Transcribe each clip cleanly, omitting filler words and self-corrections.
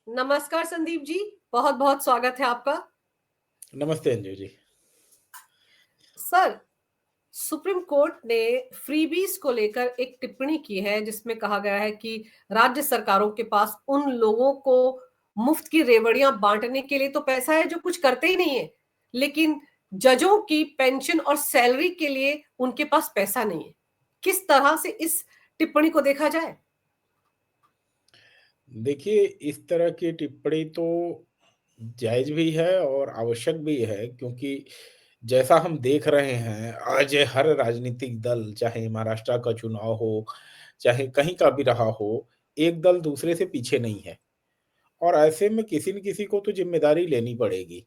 नमस्कार संदीप जी, बहुत बहुत स्वागत है आपका। नमस्ते Anju ji. Sir, supreme court ने फ्रीबीज को लेकर एक टिप्पणी की है जिसमें कहा गया है कि राज्य सरकारों के पास उन लोगों को मुफ्त की रेवड़ियां बांटने के लिए तो पैसा है जो कुछ करते ही नहीं है, लेकिन जजों की पेंशन और सैलरी के लिए उनके पास पैसा नहीं है। किस तरह से इस टिप्पणी को देखा जाए? देखिए, इस तरह की टिप्पणी तो जायज़ भी है और आवश्यक भी है, क्योंकि जैसा हम देख रहे हैं आज हर राजनीतिक दल, चाहे महाराष्ट्र का चुनाव हो, चाहे कहीं का भी रहा हो, एक दल दूसरे से पीछे नहीं है और ऐसे में किसी न किसी को तो ज़िम्मेदारी लेनी पड़ेगी।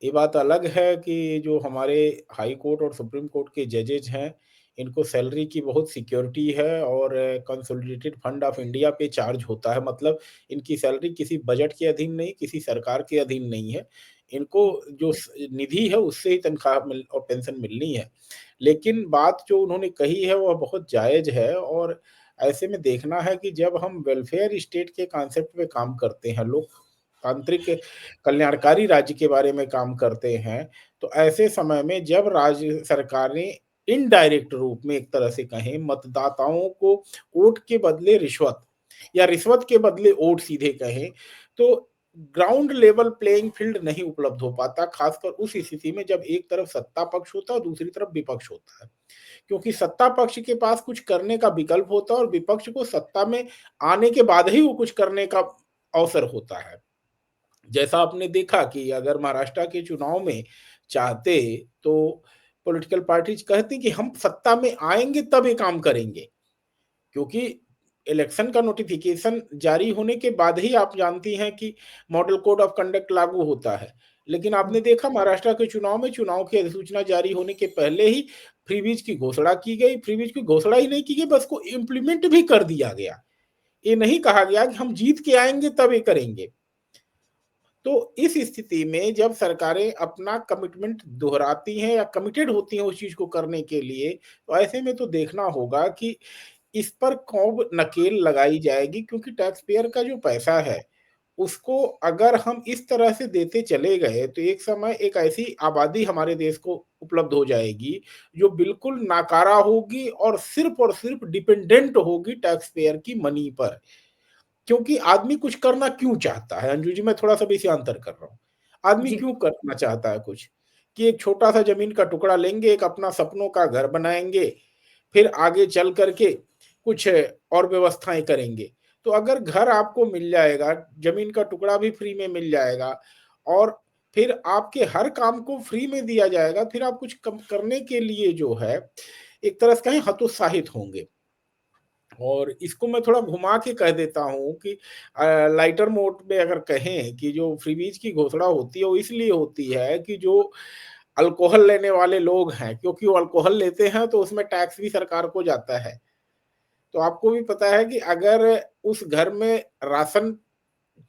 ये बात अलग है कि जो हमारे हाई कोर्ट और सुप्रीम कोर्ट के जजेज हैं, इनको सैलरी की बहुत सिक्योरिटी है और कंसोलिडेटेड फंड ऑफ इंडिया पे चार्ज होता है। मतलब इनकी सैलरी किसी बजट के अधीन नहीं, किसी सरकार के अधीन नहीं है। इनको जो निधि है उससे ही तनख्वाह मिल और पेंशन मिलनी है। लेकिन बात जो उन्होंने कही है वह बहुत जायज़ है और ऐसे में देखना है कि जब हम वेलफेयर स्टेट के कॉन्सेप्ट पे काम करते हैं, लोकतांत्रिक कल्याणकारी राज्य के बारे में काम करते हैं, तो ऐसे समय में जब राज्य सरकारें इनडायरेक्ट रूप में, एक तरह से कहें, मतदाताओं को वोट के बदले रिश्वत या रिश्वत के बदले वोट सीधे कहें, तो ग्राउंड लेवल प्लेइंग फील्ड नहीं उपलब्ध हो पाता, खासकर उस स्थिति में जब एक तरफ सत्ता पक्ष होता है और दूसरी तरफ विपक्ष होता है। क्योंकि सत्ता पक्ष के पास कुछ करने का विकल्प होता है और विपक्ष को सत्ता में आने के बाद ही वो कुछ करने का अवसर होता है। जैसा आपने देखा कि अगर महाराष्ट्र के चुनाव में चाहते, तो पॉलिटिकल पार्टीज कहती कि हम सत्ता में आएंगे तब ये काम करेंगे, क्योंकि इलेक्शन का नोटिफिकेशन जारी होने के बाद ही आप जानती हैं कि मॉडल कोड ऑफ कंडक्ट लागू होता है। लेकिन आपने देखा महाराष्ट्र के चुनाव में चुनाव की अधिसूचना जारी होने के पहले ही फ्रीबीज की घोषणा की गई। फ्रीबीज की घोषणा ही नहीं की गई, बस को इम्प्लीमेंट भी कर दिया गया। ये नहीं कहा गया कि हम जीत के आएंगे तब ये करेंगे। तो इस स्थिति में जब सरकारें अपना कमिटमेंट दोहराती हैं या कमिटेड होती हैं उस चीज को करने के लिए, तो ऐसे में तो देखना होगा कि इस पर कौन नकेल लगाई जाएगी, क्योंकि टैक्स पेयर का जो पैसा है उसको अगर हम इस तरह से देते चले गए तो एक समय एक ऐसी आबादी हमारे देश को उपलब्ध हो जाएगी जो बिल्कुल नाकारा होगी और सिर्फ डिपेंडेंट होगी टैक्स पेयर की मनी पर। क्योंकि आदमी कुछ करना क्यों चाहता है अंजू जी, मैं थोड़ा सा भी इसे अंतर कर रहा हूँ। आदमी जी। क्यों करना चाहता है कुछ, कि एक छोटा सा जमीन का टुकड़ा लेंगे, एक अपना सपनों का घर बनाएंगे, फिर आगे चल करके कुछ और व्यवस्थाएं करेंगे। तो अगर घर आपको मिल जाएगा, जमीन का टुकड़ा भी फ्री में मिल जाएगा और फिर आपके हर काम को फ्री में दिया जाएगा, फिर आप कुछ कम करने के लिए जो है एक तरह से कहें हतोत्साहित होंगे। और इसको मैं थोड़ा घुमा के कह देता हूँ कि लाइटर मोड में अगर कहें कि जो फ्रीबीज की घोषणा होती है वो इसलिए होती है कि जो अल्कोहल लेने वाले लोग हैं, क्योंकि वो अल्कोहल लेते हैं तो उसमें टैक्स भी सरकार को जाता है। तो आपको भी पता है कि अगर उस घर में राशन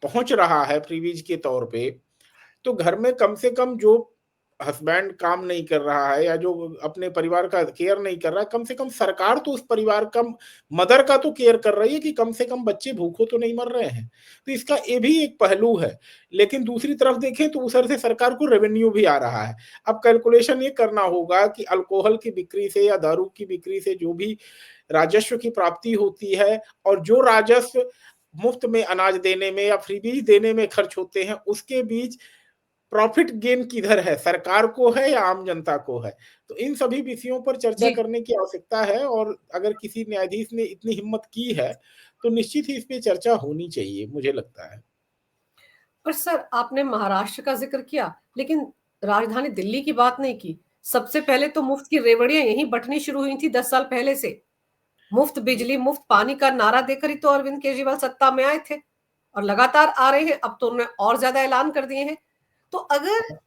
पहुंच रहा है फ्रीबीज के तौर पे, तो घर में कम से कम जो हस्बैंड काम नहीं कर रहा है या जो अपने परिवार का केयर नहीं कर रहा है, कम से कम सरकार तो उस परिवार का, मदर का तो केयर कर रही है कि कम से कम बच्चे भूखों तो नहीं मर रहे हैं। तो इसका ये भी एक पहलू है। लेकिन दूसरी तरफ देखें तो उस से सरकार को रेवेन्यू भी आ रहा है। अब कैलकुलेशन ये करना होगा कि अल्कोहल की बिक्री से या दारू की बिक्री से जो भी राजस्व की प्राप्ति होती है और जो राजस्व मुफ्त में अनाज देने में या फ्रीबीज देने में खर्च होते हैं, उसके बीच प्रॉफिट गेन किधर है, सरकार को है या आम जनता को है। तो इन सभी विषयों पर चर्चा जी। करने की आवश्यकता है और अगर किसी न्यायाधीश ने इतनी हिम्मत की है तो निश्चित ही इस पे चर्चा होनी चाहिए, मुझे लगता है। पर सर, आपने महाराष्ट्र का जिक्र किया लेकिन राजधानी दिल्ली की बात नहीं की। सबसे पहले तो मुफ्त की रेवड़ियां यहीं बंटनी शुरू हुई थी 10 साल पहले से। मुफ्त बिजली, मुफ्त पानी का नारा देकर ही तो अरविंद केजरीवाल सत्ता में आए थे और लगातार आ रहे हैं। अब तो उन्होंने और ज्यादा ऐलान कर दिए हैं। तो अगर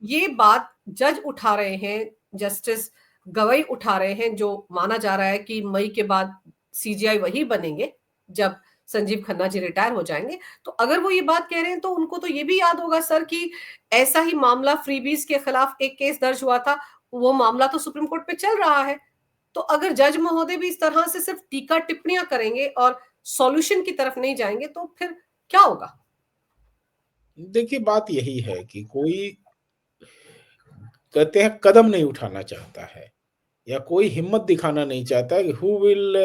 ये बात जज उठा रहे हैं, जस्टिस गवई उठा रहे हैं, जो माना जा रहा है कि मई के बाद सीजीआई वही बनेंगे जब संजीव खन्ना जी रिटायर हो जाएंगे, तो अगर वो ये बात कह रहे हैं तो उनको तो ये भी याद होगा सर कि ऐसा ही मामला फ्रीबीज के खिलाफ एक केस दर्ज हुआ था। वो मामला तो सुप्रीम कोर्ट पे चल रहा है। तो अगर जज महोदय भी इस तरह से सिर्फ टीका टिप्पणियां करेंगे और सॉल्यूशन की तरफ नहीं जाएंगे तो फिर क्या होगा? देखिए, बात यही है कि कोई कहते हैं कदम नहीं उठाना चाहता है या कोई हिम्मत दिखाना नहीं चाहता है कि हु विल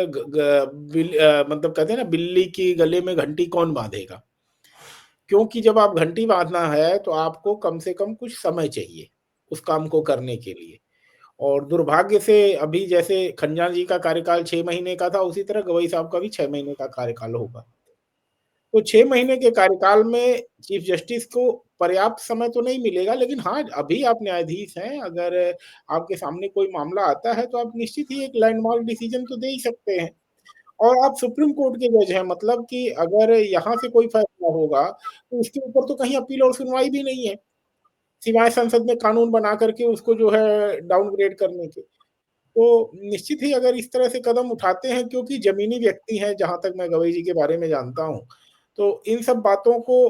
मतलब कहते हैं ना, बिल्ली की गले में घंटी कौन बांधेगा। क्योंकि जब आप घंटी बांधना है तो आपको कम से कम कुछ समय चाहिए उस काम को करने के लिए। और दुर्भाग्य से अभी जैसे खंजान जी का कार्यकाल 6 महीने का था, उसी तरह गवई साहब का भी 6 महीने का कार्यकाल होगा। तो 6 महीने के कार्यकाल में चीफ जस्टिस को पर्याप्त समय तो नहीं मिलेगा, लेकिन हाँ, अभी आप न्यायाधीश हैं, अगर आपके सामने कोई मामला आता है, तो आप निश्चित ही एक लैंडमार्क डिसीजन तो दे ही सकते हैं। और आप सुप्रीम कोर्ट के जज हैं, मतलब कि अगर यहाँ से कोई फैसला होगा, तो उसके ऊपर तो कहीं अपील और सुनवाई भी नहीं है, सिवाय संसद में कानून बना करके उसको जो है डाउनग्रेड करने के। तो निश्चित ही अगर इस तरह से कदम उठाते हैं, क्योंकि ज़मीनी व्यक्ति हैं, जहाँ तक मैं गवई जी के बारे में जानता हूँ, तो इन सब बातों को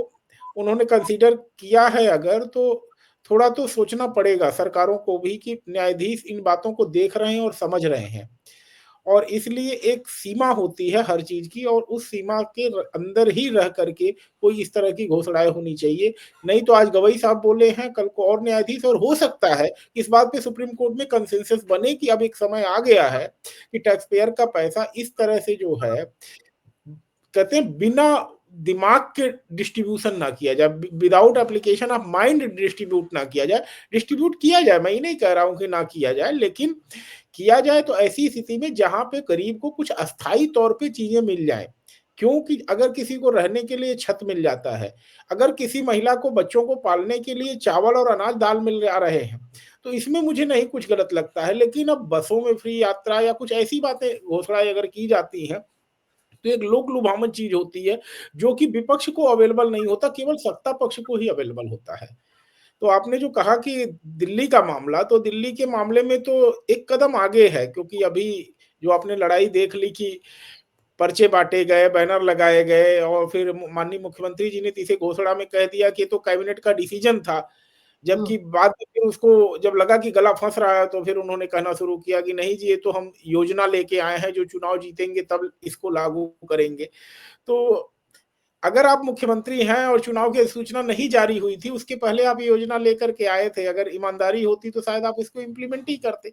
उन्होंने कंसीडर किया है अगर, तो थोड़ा तो सोचना पड़ेगा सरकारों को भी कि न्यायाधीश इन बातों को देख रहे हैं और समझ रहे हैं। और इसलिए एक सीमा होती है हर चीज़ की, और उस सीमा के अंदर ही रह करके कोई इस तरह की घोषणाएँ होनी चाहिए। नहीं तो आज गवई साहब बोले हैं, कल को और न्यायाधीश, और हो सकता है इस बात पे सुप्रीम कोर्ट में कंसेंसस बने कि अब एक समय आ गया है कि टैक्स पेयर का पैसा इस तरह से जो है, कहते हैं बिना दिमाग के डिस्ट्रीब्यूशन ना किया जाए, without application of mind distribute ना किया जाए। डिस्ट्रीब्यूट किया जाए, मैं ये नहीं कह रहा हूँ कि ना किया जाए, लेकिन किया जाए तो ऐसी स्थिति में जहाँ पे गरीब को कुछ अस्थायी तौर पे चीज़ें मिल जाएँ। क्योंकि अगर किसी को रहने के लिए छत मिल जाता है, अगर किसी महिला को बच्चों को पालने के लिए चावल और अनाज दाल मिल जा रहे हैं, तो इसमें मुझे नहीं कुछ गलत लगता है। लेकिन अब बसों में फ्री यात्रा या कुछ ऐसी बातें घोषणाएँ अगर की जाती हैं, तो एक लोक लुभावन चीज़ होती है, जो कि विपक्ष को अवेलेबल नहीं होता, केवल सत्ता पक्ष को ही अवेलेबल होता है। तो आपने जो कहा कि दिल्ली का मामला, तो दिल्ली के मामले में तो एक कदम आगे है, क्योंकि अभी जो आपने लड़ाई देख ली कि पर्चे बाँटे गए, बैनर लगाए गए, और फिर माननीय मुख्यमंत्री जी ने तीसरे घोषणा में कह दिया कि ये तो कैबिनेट का डिसीजन था। हुँ। जबकि बाद में फिर उसको जब लगा कि गला फँस रहा है, तो फिर उन्होंने कहना शुरू किया कि नहीं जी, ये तो हम योजना लेके आए हैं, जो चुनाव जीतेंगे तब इसको लागू करेंगे। तो अगर आप मुख्यमंत्री हैं और चुनाव की अधिसूचना नहीं जारी हुई थी, उसके पहले आप ये योजना लेकर के आए थे, अगर ईमानदारी होती तो शायद आप इसको इम्प्लीमेंट ही करते।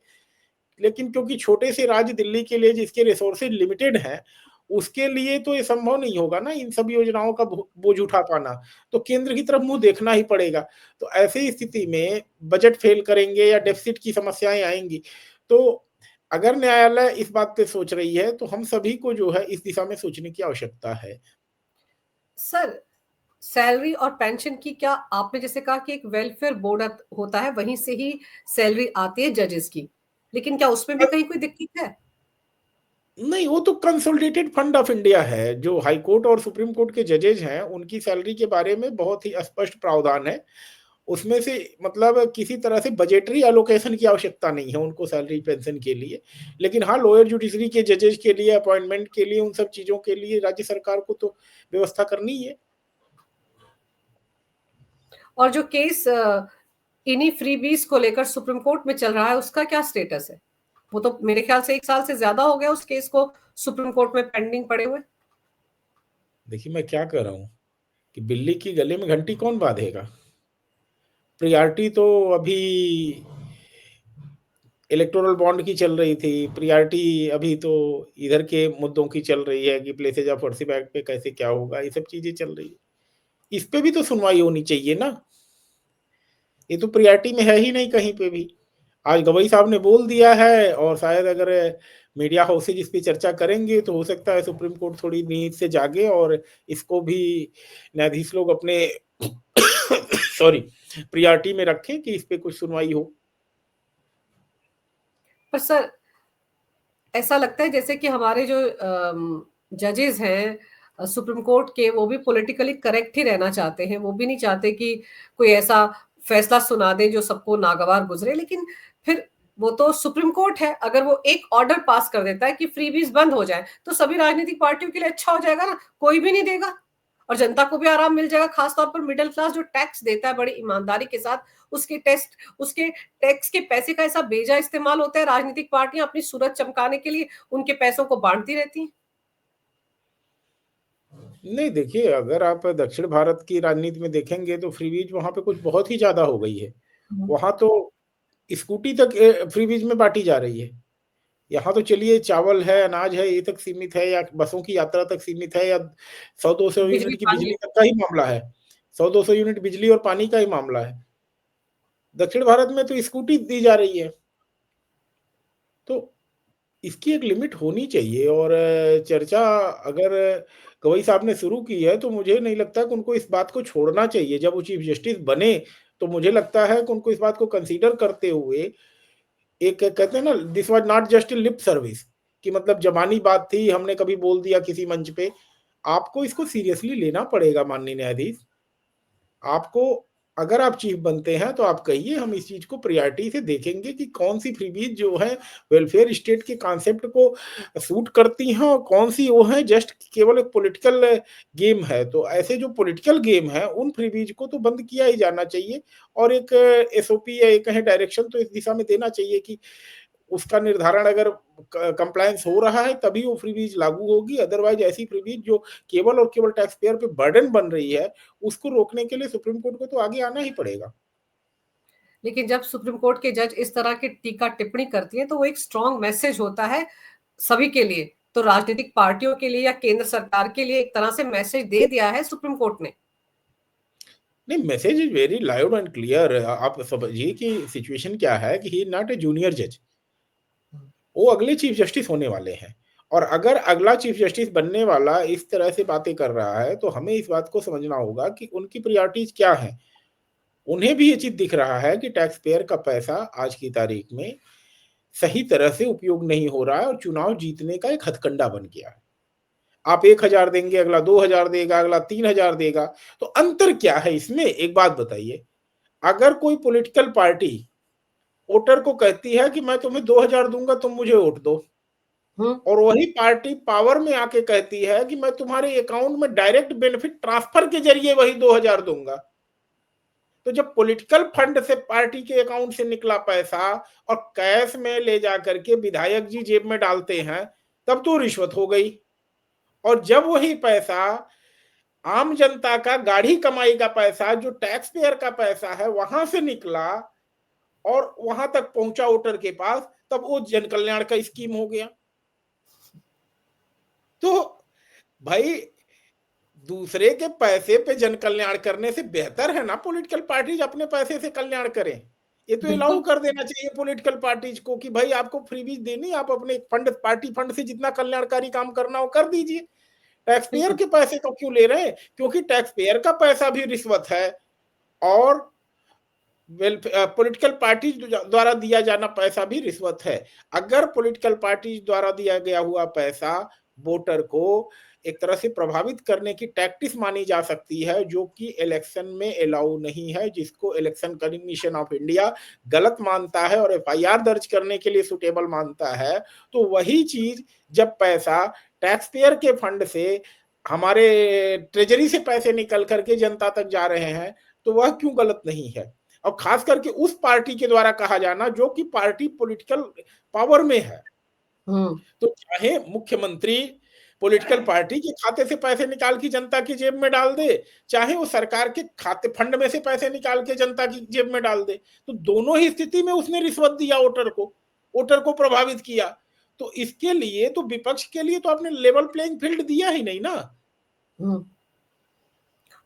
लेकिन क्योंकि छोटे से राज्य दिल्ली के लिए जिसके रिसोर्सेज लिमिटेड हैं, उसके लिए तो ये संभव नहीं होगा ना इन सब योजनाओं का बोझ उठा पाना। तो केंद्र की तरफ मुँह देखना ही पड़ेगा। तो ऐसी स्थिति में बजट फेल करेंगे या डेफ़िसिट की समस्याएँ आएँगी। तो अगर न्यायालय इस बात पे सोच रही है, तो हम सभी को जो है इस दिशा में सोचने की आवश्यकता है। सर, सैलरी और पेंशन की क्या आपने जैसे कहा कि एक वेलफेयर बोर्ड होता है, वहीं से ही सैलरी आती है जजेस की। लेकिन क्या उसमें भी कहीं कोई दिक्कत है? नहीं, वो तो कंसोलिडेटेड फंड ऑफ इंडिया है। जो हाई कोर्ट और सुप्रीम कोर्ट के जजेज हैं, उनकी सैलरी के बारे में बहुत ही स्पष्ट प्रावधान है। उसमें से मतलब किसी तरह से बजटरी एलोकेशन की आवश्यकता नहीं है उनको सैलरी पेंशन के लिए। लेकिन हाँ, लोअर जुडिशरी के जजेज के लिए, अपॉइंटमेंट के लिए, उन सब चीज़ों के लिए राज्य सरकार को तो व्यवस्था करनी ही है। और जो केस इन्हीं फ्रीबीज को लेकर सुप्रीम कोर्ट में चल रहा है, उसका क्या स्टेटस है? वो तो मेरे ख्याल से 1 साल से ज़्यादा हो गया उस केस को सुप्रीम कोर्ट में पेंडिंग पड़े हुए। देखिए, मैं क्या कह रहा हूँ कि बिल्ली की गले में घंटी कौन बाँधेगा? प्रायोरिटी तो अभी इलेक्टोरल बॉन्ड की चल रही थी, प्रायोरिटी अभी तो इधर के मुद्दों की चल रही है कि प्लेसेज ऑफ वर्शिप एक्ट पे कैसे क्या होगा, ये सब चीज़ें चल रही है। इस पे भी तो सुनवाई होनी चाहिए ना। ये तो प्रायोरिटी में है ही नहीं कहीं पे भी। आज गवई साहब ने बोल दिया है, और शायद अगर मीडिया हाउसेज इस पे चर्चा करेंगे, तो हो सकता है सुप्रीम कोर्ट थोड़ी नींद से जागे और इसको भी न्यायाधीश लोग अपने सॉरी, प्रायोरिटी में रखें कि इस पे कुछ सुनवाई हो। पर सर, ऐसा लगता है जैसे कि हमारे जो जजेस हैं सुप्रीम कोर्ट के, वो भी पॉलिटिकली करेक्ट ही रहना चाहते हैं। वो भी नहीं चाहते कि कोई ऐसा फैसला सुना दे जो सबको नागवार गुजरे। लेकिन फिर वो तो सुप्रीम कोर्ट है, अगर वो एक ऑर्डर पास कर देता है कि फ्रीबीज बंद हो जाए, तो सभी राजनीतिक पार्टियों के लिए अच्छा हो जाएगा ना। कोई भी नहीं देगा और जनता को भी आराम मिल जाएगा। खासतौर पर मिडिल क्लास जो टैक्स देता है बड़ी ईमानदारी के साथ, उसके टैक्स के पैसे का ऐसा बेजा इस्तेमाल होता है, राजनीतिक पार्टियां अपनी सूरत चमकाने के लिए उनके पैसों को बांटती रहती हैं। नहीं देखिए, अगर आप दक्षिण भारत की राजनीति में देखेंगे तो फ्रीबीज वहाँ पे कुछ बहुत ही ज़्यादा हो गई है। हुँ। वहाँ तो स्कूटी तक फ्रीबीज में बाँटी जा रही है। यहाँ तो चलिए चावल है, अनाज है, ये तक सीमित है या बसों की यात्रा तक सीमित है या 100-200 बिजली, यूनिट की पानी। बिजली तक का ही मामला है। 100-200 यूनिट बिजली और पानी का ही मामला है। दक्षिण भारत में तो स्कूटी दी जा रही है। तो इसकी एक लिमिट होनी चाहिए और चर्चा अगर गवई साहब ने शुरू की है, तो मुझे नहीं लगता कि उनको इस बात को छोड़ना चाहिए। जब वो चीफ जस्टिस बने, तो मुझे लगता है कि उनको इस बात को कंसीडर करते हुए एक कहते हैं ना this was not just a lip service कि मतलब ज़बानी बात थी, हमने कभी बोल दिया किसी मंच पे। आपको इसको सीरियसली लेना पड़ेगा माननीय न्यायाधीश। आपको अगर आप चीफ बनते हैं तो आप कहिए हम इस चीज़ को प्रायोरिटी से देखेंगे कि कौन-सी फ्रीबीज़ जो है वेलफेयर स्टेट के कॉन्सेप्ट को सूट करती हैं और कौन-सी वो हैं जस्ट केवल एक पॉलिटिकल गेम है। तो ऐसे जो पॉलिटिकल गेम है उन फ्रीबीज़ को तो बंद किया ही जाना चाहिए और एक एसओपी या ये कहें डायरेक्शन तो इस दिशा में देना चाहिए कि उसका निर्धारण अगर कंप्लायंस हो रहा है तभी वो फ्रीबीज लागू होगी, अदरवाइज ऐसी फ्रीबीज जो केवल और केवल टैक्स पेयर पे बर्डन बन रही है उसको रोकने के लिए सुप्रीम कोर्ट को तो आगे आना ही पड़ेगा। लेकिन जब सुप्रीम कोर्ट के जज इस तरह की टीका टिप्पणी करती हैं, तो वो एक स्ट्रॉन्ग मैसेज होता है सभी के लिए। तो राजनीतिक पार्टियों के लिए या केंद्र सरकार के लिए एक तरह से मैसेज दे दिया है सुप्रीम कोर्ट ने। नहीं, message is very loud and clear. आप समझिए कि सिचुएशन क्या है कि he is not a junior जज, वो अगले चीफ जस्टिस होने वाले हैं और अगर अगला चीफ जस्टिस बनने वाला इस तरह से बातें कर रहा है तो हमें इस बात को समझना होगा कि उनकी प्रायोरिटीज क्या हैं। उन्हें भी ये चीज़ दिख रहा है कि टैक्स पेयर का पैसा आज की तारीख में सही तरह से उपयोग नहीं हो रहा है और चुनाव जीतने का एक हथकंडा बन गया है। आप 1000 देंगे, अगला 2000 देगा, अगला 3000 देगा, तो अंतर क्या है इसमें? एक बात बताइए, अगर कोई पॉलिटिकल पार्टी वोटर को कहती है कि मैं तुम्हें 2000 दूँगा, तुम मुझे वोट दो हुँ। और वही पार्टी पावर में आके कहती है कि मैं तुम्हारे अकाउंट में डायरेक्ट बेनिफिट ट्रांसफर के ज़रिए वही 2000 दूँगा। तो जब पॉलिटिकल फंड से पार्टी के अकाउंट से निकला पैसा और कैश में ले जाकर के विधायक जी जेब में डालते हैं, तब तो रिश्वत हो गई। और जब वही पैसा आम जनता का गाढ़ी कमाई का पैसा जो टैक्स पेयर का पैसा है वहां से निकला और वहां तक पहुंचा वोटर के पास, तब वो जन कल्याण का स्कीम हो गया। तो भाई दूसरे के पैसे पे जन कल्याण करने से बेहतर है ना पॉलिटिकल पार्टीज अपने पैसे से कल्याण करें। ये तो अलाउ बिल्कुल। कर देना चाहिए पॉलिटिकल पार्टीज को कि भाई आपको फ्रीबीज देनी, आप अपने फंड पार्टी फंड से जितना कल्याणकारी काम करना हो कर दीजिए। टैक्स पेयर बिल्कुल। के पैसे को क्यों ले रहे हैं? क्योंकि टैक्स पेयर का पैसा भी रिश्वत है और पॉलिटिकल पार्टीज द्वारा दिया जाना पैसा भी रिश्वत है। अगर पॉलिटिकल पार्टीज द्वारा दिया गया हुआ पैसा वोटर को एक तरह से प्रभावित करने की टैक्टिस मानी जा सकती है जो कि इलेक्शन में अलाउ नहीं है, जिसको इलेक्शन कमीशन ऑफ इंडिया गलत मानता है और एफआईआर दर्ज करने के लिए सुटेबल मानता है। तो वही चीज जब पैसा टैक्स पेयर के फंड से हमारे ट्रेजरी से पैसे निकल करके जनता तक जा रहे हैं, तो वह क्यों गलत नहीं है? और खास करके उस पार्टी के द्वारा कहा जाना जो कि पार्टी पॉलिटिकल पावर में है। हुँ। तो चाहे मुख्यमंत्री पॉलिटिकल पार्टी के खाते से पैसे निकाल के जनता की जेब में डाल दे, चाहे वो सरकार के खाते फंड में से पैसे निकाल के जनता की जेब में डाल दे, तो दोनों ही स्थिति में उसने रिश्वत दिया वोटर को प्रभावित किया। तो इसके लिए तो विपक्ष के लिए तो आपने लेवल प्लेइंग फील्ड दिया ही नहीं ना। हुँ।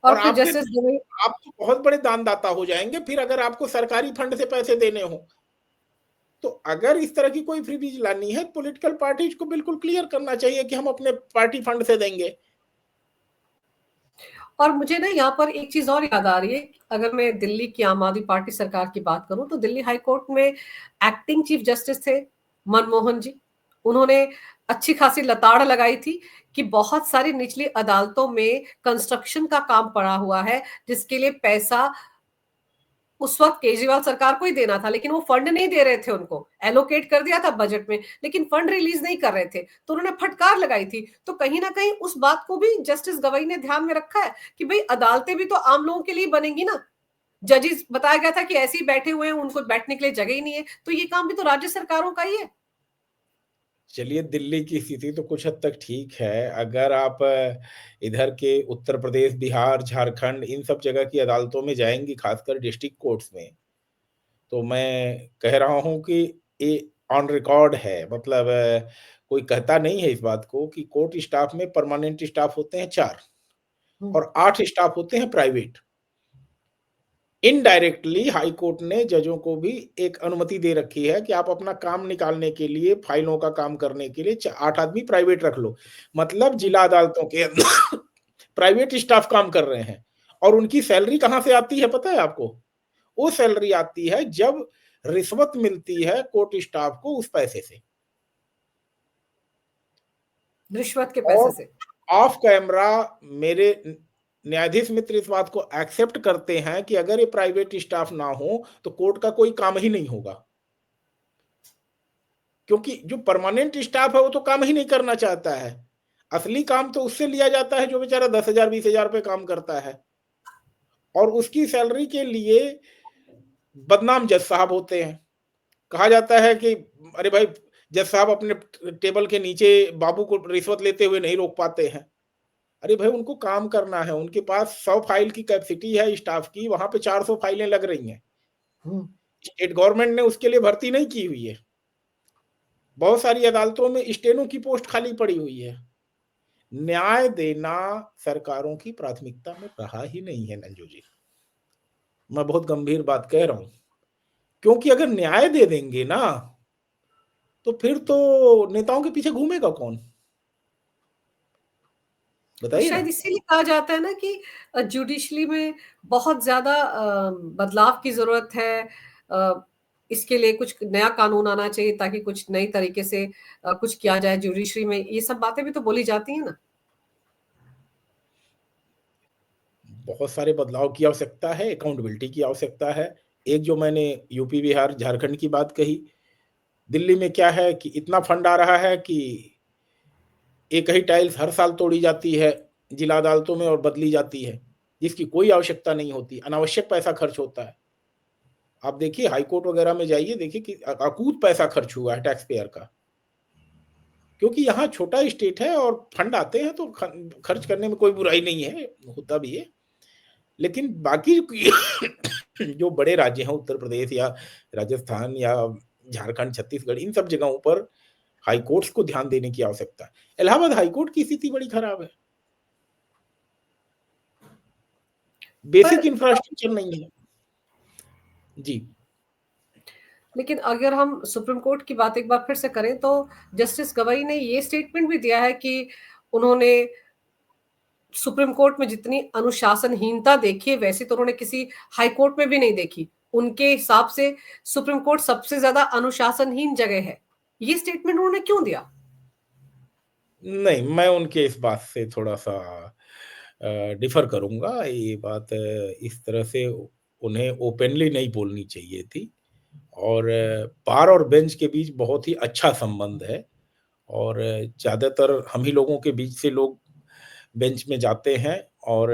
और और फिर जस्टिस गवई आप तो बहुत बड़े दानदाता हो जाएंगे फिर अगर आपको सरकारी फंड से पैसे देने हो। तो अगर इस तरह की कोई फ्रीबीज लानी है पॉलिटिकल पार्टीज को बिल्कुल क्लियर करना चाहिए कि हम अपने पार्टी फंड से देंगे। और मुझे ना यहाँ पर एक चीज़ और याद आ रही है, अगर मैं दिल्ली की आम आदमी पार्टी सरकार की बात करूँ, तो दिल्ली हाई कोर्ट में एक्टिंग चीफ जस्टिस थे मनमोहन जी। उन्होंने अच्छी खासी लताड़ लगाई थी कि बहुत सारी निचली अदालतों में कंस्ट्रक्शन का काम पड़ा हुआ है, जिसके लिए पैसा उस वक़्त केजरीवाल सरकार को ही देना था, लेकिन वो फंड नहीं दे रहे थे उनको। एलोकेट कर दिया था बजट में, लेकिन फंड रिलीज़ नहीं कर रहे थे। तो उन्होंने फटकार लगाई थी। तो कहीं न कहीं उस बात को भी जस्टिस गवई ने ध्यान में रखा है कि भई अदालतें भी तो आम लोगों के लिए बनेंगी ना। जजेस बताया गया था कि ऐसे ही बैठे हुए हैं, उनको बैठने के लिए जगह ही नहीं है। तो ये काम भी तो राज्य सरकारों का ही है। चलिए, दिल्ली की स्थिति तो कुछ हद तक ठीक है। अगर आप इधर के उत्तर प्रदेश, बिहार, झारखंड इन सब जगह की अदालतों में जाएँगी, खासकर डिस्ट्रिक्ट कोर्ट्स में, तो मैं कह रहा हूँ कि ये ऑन रिकॉर्ड है। मतलब कोई कहता नहीं है इस बात को कि कोर्ट स्टाफ में परमानेंट स्टाफ होते हैं 4 हुँ, और 8 स्टाफ होते हैं प्राइवेट। इनडायरेक्टली हाई कोर्ट ने जजों को भी एक अनुमति दे रखी है कि आप अपना काम निकालने के लिए, फाइलों का काम करने के लिए 8 आदमी प्राइवेट रख लो। मतलब हुँ। जिला अदालतों के अंदर प्राइवेट स्टाफ काम कर रहे हैं और उनकी सैलरी कहाँ से आती है पता है आपको? वो सैलरी आती है जब रिश्वत मिलती है कोर्ट स्टाफ को उस पैसे से। रिश्वत के पैसे और से। ऑफ कैमरा मेरे न्यायाधीश मित्र इस बात को एक्सेप्ट करते हैं कि अगर ये प्राइवेट स्टाफ ना हो, तो कोर्ट का कोई काम ही नहीं होगा। क्योंकि जो परमानेंट स्टाफ है वो तो काम ही नहीं करना चाहता है। असली काम तो उससे लिया जाता है जो बेचारा 10,000 20,000 पे काम करता है और उसकी सैलरी के लिए बदनाम जज साहब होते हैं। कहा जाता है कि अरे भाई, जज साहब अपने टेबल के नीचे बाबू को रिश्वत लेते हुए नहीं रोक पाते हैं। अरे भाई, उनको काम करना है, उनके पास 100 फाइल की कैपेसिटी है स्टाफ की, वहाँ पे 400 फाइलें लग रही हैं। हुँ। स्टेट गवर्नमेंट ने उसके लिए भर्ती नहीं की हुई है। बहुत सारी अदालतों में स्टेनो की पोस्ट खाली पड़ी हुई है। न्याय देना सरकारों की प्राथमिकता में रहा ही नहीं है नंजू जी। मैं बहुत गंभीर बात कह रहा हूँ। क्योंकि अगर न्याय दे देंगे ना, तो फिर तो नेताओं के पीछे घूमेगा कौन? और बताइए शायद ना। इसीलिए कहा जाता है ना कि जुडिशरी में बहुत ज़्यादा बदलाव की ज़रूरत है। अ, इसके लिए कुछ नया कानून आना चाहिए ताकि कुछ नई तरीके से कुछ किया जाए जुडिशरी में। ये सब बातें भी तो बोली जाती हैं ना? बहुत सारे बदलाव की आवश्यकता है, अकाउंटेबिलिटी की आवश्यकता है। एक जो मैंने यूपी, बिहार, झारखंड की बात कही, दिल्ली में क्या है कि इतना फंड आ रहा है कि एक ही टाइल्स हर साल तोड़ी जाती है जिला अदालतों में और बदली जाती है, जिसकी कोई आवश्यकता नहीं होती, अनावश्यक पैसा खर्च होता है। आप देखिए हाई कोर्ट वगैरह में जाइए, देखिए कि अकूत पैसा खर्च हुआ है टैक्स पेयर का। क्योंकि यहाँ छोटा स्टेट है और फंड आते हैं तो खर्च करने में कोई बुराई नहीं है, होता भी है। लेकिन बाकी जो बड़े राज्य हैं उत्तर प्रदेश या राजस्थान या झारखंड, छत्तीसगढ़ इन सब जगहों पर हाई कोर्ट्स को ध्यान देने की आवश्यकता है। इलाहाबाद हाई कोर्ट की स्थिति बड़ी खराब है। पर बेसिक इंफ्रास्ट्रक्चर नहीं है। जी। लेकिन अगर हम सुप्रीम कोर्ट की बात एक बार फिर से करें तो जस्टिस गवाई ने ये स्टेटमेंट भी दिया है कि उन्होंने सुप्रीम कोर्ट में जितनी अनुशासनहीनता देखी है वैसी तो उन्होंने किसी हाई कोर्ट में भी नहीं देखी। उनके हिसाब से सुप्रीम कोर्ट सबसे ज्यादा अनुशासनहीन जगह है। ये स्टेटमेंट उन्होंने क्यों दिया? नहीं, मैं उनके इस बात से थोड़ा-सा डिफ़र करूँगा। ये बात इस तरह से उन्हें ओपनली नहीं बोलनी चाहिए थी और बार और बेंच के बीच बहुत ही अच्छा संबंध है और ज़्यादातर हम ही लोगों के बीच से लोग बेंच में जाते हैं और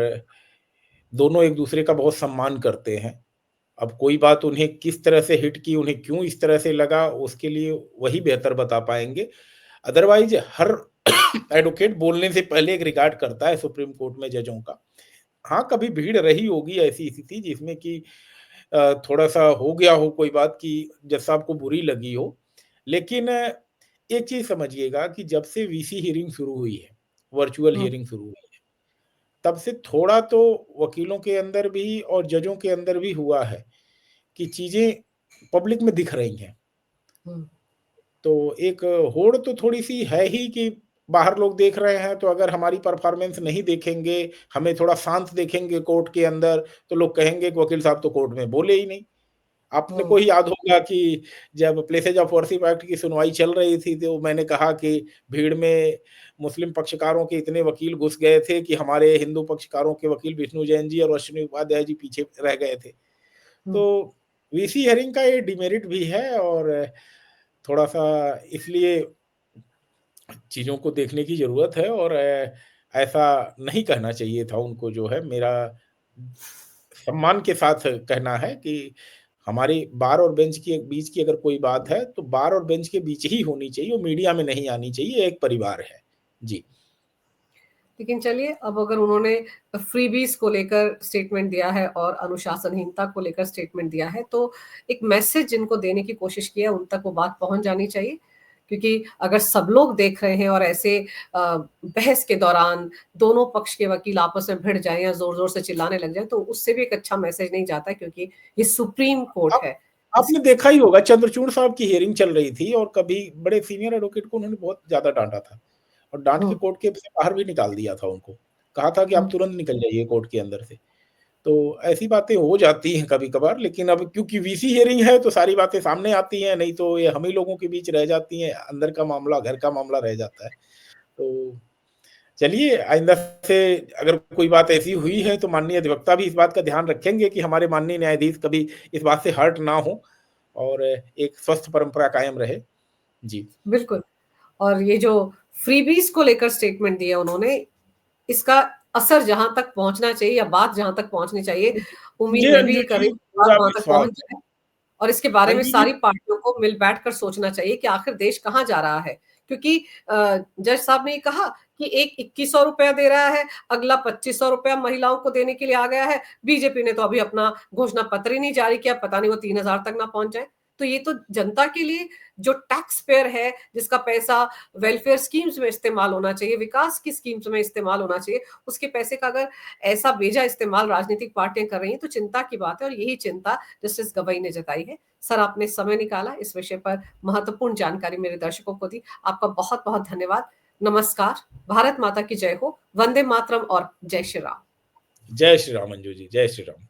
दोनों एक-दूसरे का बहुत सम्मान करते हैं। अब कोई बात उन्हें किस तरह से हिट की, उन्हें क्यों इस तरह से लगा, उसके लिए वही बेहतर बता पाएँगे। अदरवाइज़ हर एडवोकेट बोलने से पहले एक रिगार्ड करता है सुप्रीम कोर्ट में जजों का। हाँ, कभी भीड़ रही होगी ऐसी स्थिति जिसमें कि थोड़ा-सा हो गया हो कोई बात कि जज साहब को बुरी लगी हो। लेकिन एक चीज़ समझिएगा कि जब से वीसी हियरिंग शुरू हुई है, वर्चुअल हुँ, हियरिंग शुरू हुई है, तब से थोड़ा तो वकीलों के अंदर भी और जजों के अंदर भी हुआ है कि चीज़ें पब्लिक में दिख रही हैं। हुँ, तो एक होड़ तो थोड़ी-सी है ही कि बाहर लोग देख रहे हैं, तो अगर हमारी परफ़ॉर्मेंस नहीं देखेंगे, हमें थोड़ा शांत देखेंगे कोर्ट के अंदर, तो लोग कहेंगे कि वकील साहब तो कोर्ट में बोले ही नहीं। आपने को हुँ, ही याद होगा कि जब प्लेसेस ऑफ वर्शिप एक्ट की सुनवाई चल रही थी, तो मैंने कहा कि भीड़ में मुस्लिम पक्षकारों के इतने वकील घुस गए थे कि हमारे हिंदू पक्षकारों के वकील विष्णु जैन जी और अश्विनी उपाध्याय जी पीछे रह गए थे। हुँ। तो वीसी हियरिंग का ये डिमेरिट भी है और थोड़ा-सा इसलिए चीज़ों को देखने की ज़रूरत है और ऐसा नहीं कहना चाहिए था उनको जो है मेरा सम्मान के साथ कहना है कि हमारी बार और बेंच के बीच की अगर कोई बात है, तो बार और बेंच के बीच ही होनी चाहिए, वो मीडिया में नहीं आनी चाहिए, ये एक परिवार है। जी। लेकिन चलिए, अब अगर उन्होंने फ्रीबीज़ को लेकर स्टेटमेंट दिया है और अनुशासनहीनता को लेकर स्टेटमेंट दिया है, तो एक मैसेज जिनको देने की कोशिश की है, उन तक वो बात पहुँच जानी चाहिए। क्योंकि अगर सब लोग देख रहे हैं और ऐसे बहस के दौरान दोनों पक्ष के वकील आपस में भिड़ जाएँ या ज़ोर-ज़ोर से चिल्लाने लग जाएँ, तो उससे भी एक अच्छा मैसेज नहीं जाता है, क्योंकि ये सुप्रीम कोर्ट आप है। इस आपने देखा ही होगा, चंद्रचूड़ साहब की हियरिंग चल रही थी और कभी बड़े सीनियर एडवोकेट को उन्होंने बहुत ज़्यादा डाँटा था और डाँट हुँ, के कोर्ट के से बाहर भी निकाल दिया था उनको। कहा था कि आप हुँ। तुरंत निकल जाइए कोर्ट के अंदर से। तो ऐसी बातें हो जाती हैं कभी-कभार, लेकिन अब क्योंकि वीसी हियरिंग है तो सारी बातें सामने आती हैं, नहीं तो ये हम ही लोगों के बीच रह जाती हैं, अंदर का मामला, घर का मामला रह जाता है। तो चलिए, आइंदा से अगर कोई बात ऐसी हुई है तो माननीय अधिवक्ता भी इस बात का ध्यान रखेंगे कि हमारे माननीय न्यायाधीश कभी इस बात से हर्ट ना हों और एक स्वस्थ परंपरा कायम रहे। जी। बिल्कुल। और ये जो फ्रीबीज़ को लेकर स्टेटमेंट दिया उन्होंने, इसका असर जहाँ तक पहुँचना चाहिए या बात जहाँ तक पहुँचनी चाहिए, उम्मीद मुझे मैं भी अंजू कर रही जी हूँ बात पूरा वहाँ तक विश्वास पहुँच है। जाए। और इसके बारे में अंजू जी सारी पार्टियों को मिल बैठकर सोचना चाहिए कि आखिर देश कहाँ जा रहा है। क्योंकि जज साहब ने ये कहा कि एक ₹2100 दे रहा है, अगला ₹2500 महिलाओं को देने के लिए आ गया है। बीजेपी ने तो अभी अपना घोषणा पत्र ही नहीं जारी किया, पता नहीं वो 3000 तक ना पहुँच जाए। तो ये तो जनता के लिए, जो टैक्स पेयर है, जिसका पैसा वेलफेयर स्कीम्स में इस्तेमाल होना चाहिए, विकास की स्कीम्स में इस्तेमाल होना चाहिए, उसके पैसे का अगर ऐसा बेजा इस्तेमाल राजनीतिक पार्टियाँ कर रही हैं, तो चिंता की बात है और यही चिंता जस्टिस गवई ने जताई है। सर, आपने समय निकाला, इस विषय पर महत्वपूर्ण जानकारी मेरे दर्शकों को दी। आपका बहुत-बहुत धन्यवाद। नमस्कार, भारत माता की जय हो, वंदे मातरम और जय श्री राम। जय श्री राम अंजू जी, जय श्री राम।